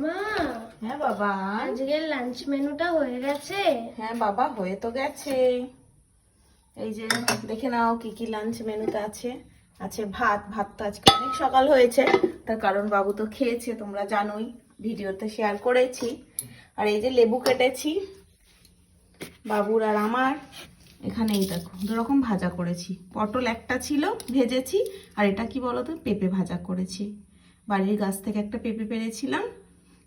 মা, হ্যাঁ বাবা, আজকের লাঞ্চ মেনুটা হয়ে গেছে? হ্যাঁ বাবা, হয়ে তো গেছে। এই যে দেখে নাও কি কি লাঞ্চ মেনুতে আছে। আছে ভাত। ভাত তো আজকে অনেক সকাল হয়েছে, তার কারণ বাবু তো খেয়েছে, তোমরা জানোই, ভিডিওতে শেয়ার করেছি। আর এই যে লেবু কেটেছি বাবুর আর আমার। এখানে এই দেখো দুরকম ভাজা করেছি। পটল একটা ছিল ভেজেছি, আর এটা কি বলতো, পেঁপে ভাজা করেছি। বাড়ির গাছ থেকে একটা পেঁপে পেরেছিলাম,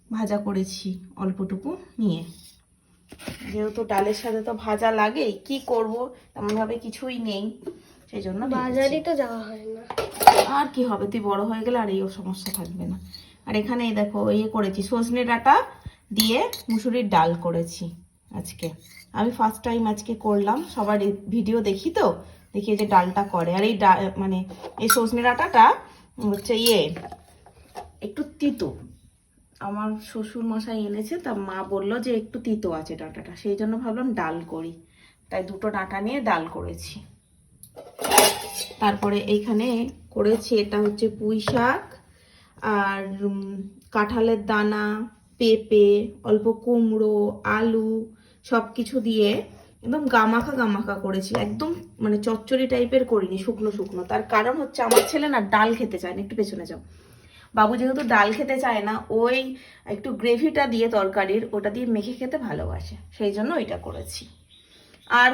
ভাজা করেছি অল্পটুকু নিয়ে। যেহেতু ডালের সাথে তো ভাজা লাগেই, কি করব, তেমন ভাবে কিছুই নেই, সেই জন্য বাজারে তো যাওয়া হয় না। আর কি হবে, তুই বড় হয়ে গেলে আর এই সমস্যা থাকবে না। আর এখানে এই দেখো ইয়ে করেছি, সজনে ডাঁটা দিয়ে মুসুরির ডাল করেছি আজকে। আমি ফার্স্ট টাইম আজকে করলাম, সবার ভিডিও দেখি তো, দেখি যে ডালটা করে। আর এই মানে এই সজনে ডাঁটাটা হচ্ছে একটু তিতো, আমার শ্বশুর মশাই এনেছে, তা মা বললো যে একটু তিতো আছে ডাঁটাটা, সেই জন্য ভাবলাম ডাল করি, তাই দুটো ডাঁটা নিয়ে ডাল করেছি। তারপরে এইখানে করেছি, এটা হচ্ছে পুঁই শাক আর কাঁঠালের দানা, পেঁপে, অল্প কুমড়ো, আলু, সব কিছু দিয়ে একদম গামাখা গামাখা করেছি, একদম মানে চচ্চড়ি টাইপের করিনি, শুকনো শুকনো। তার কারণ হচ্ছে আমার ছেলে না ডাল খেতে চায় না, একটু পেছনে যাও। বাবু যেহেতু ডাল খেতে চায় না, ওই একটু গ্রেভিটা দিয়ে তরকারির ওটা দিয়ে মেখে খেতে ভালোবাসে, সেই জন্য ওইটা করেছি। আর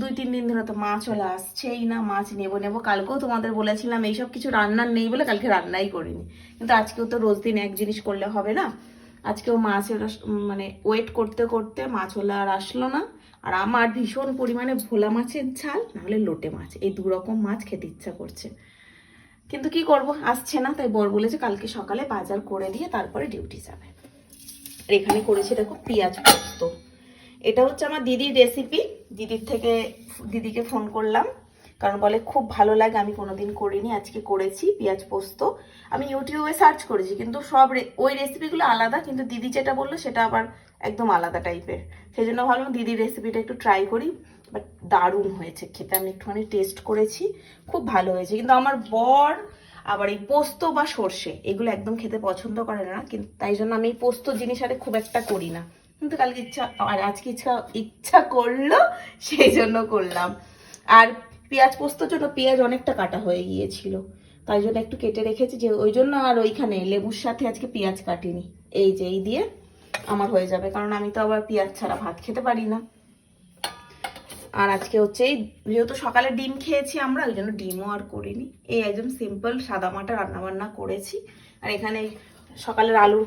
2-3 দিন ধরে তো মাছ চলে আসছেই না, মাছ নেবো। কালকেও তোমাদের বলেছিলাম এইসব কিছু রান্নার নেই বলে কালকে রান্নাই করিনি, কিন্তু আজকেও তো রোজ দিন এক জিনিস করলে হবে না। আজকেও মাছের মানে ওয়েট করতে করতে মাছ হলে আর আসলো না। আর আমার ভীষণ পরিমাণে ভোলা মাছের ঝাল, নাহলে লোটে মাছ, এই 2 রকম মাছ খেতে ইচ্ছা করছে, কিন্তু কি করব, আসছে না। তাই বর বলেছে কালকে সকালে বাজার করে দিয়ে তারপরে ডিউটি যাবে। আর এখানে করেছি দেখো পেঁয়াজ পোস্ত। এটা হচ্ছে আমার দিদির রেসিপি। দিদিকে ফোন করলাম, কারণ বলে খুব ভালো লাগে, আমি কোনোদিন করিনি, আজকে করেছি পেঁয়াজ পোস্ত। আমি ইউটিউবে সার্চ করেছি, কিন্তু সব ওই রেসিপিগুলো আলাদা, কিন্তু দিদি যেটা বললো সেটা আবার একদম আলাদা টাইপের। সেই জন্য ভাবলাম দিদির রেসিপিটা একটু ট্রাই করি। বাট দারুণ হয়েছে খেতে, আমি একটুখানি টেস্ট করেছি, খুব ভালো হয়েছে। কিন্তু আমার বর আবার এই পোস্ত বা সর্ষে এগুলো একদম খেতে পছন্দ করে না, কিন্তু তাই জন্য আমি এই পোস্ত জিনিস আরে খুব একটা করি না। কিন্তু কালকে আজকে ইচ্ছা করলো, সেই জন্য করলাম। আর পেঁয়াজ পোস্তর জন্য পেঁয়াজ অনেকটা কাটা হয়ে গিয়েছিল, তাই জন্য একটু কেটে রেখেছি, যে ওই জন্য। আর ওইখানে লেবুর সাথে আজকে পেঁয়াজ কাটিনি, এই যে এই দিয়ে আমার হয়ে যাবে, কারণ আমি তো আবার পেঁয়াজ ছাড়া ভাত খেতে পারি না। আর আজকে হচ্ছে এই যেহেতু সকালে ডিম খেয়েছি আমরা, ওই জন্য ডিমও আর করিনি, এই একদম সিম্পল সাদা মাটা রান্না বান্না করেছি। আর এখানে সকালের আলুর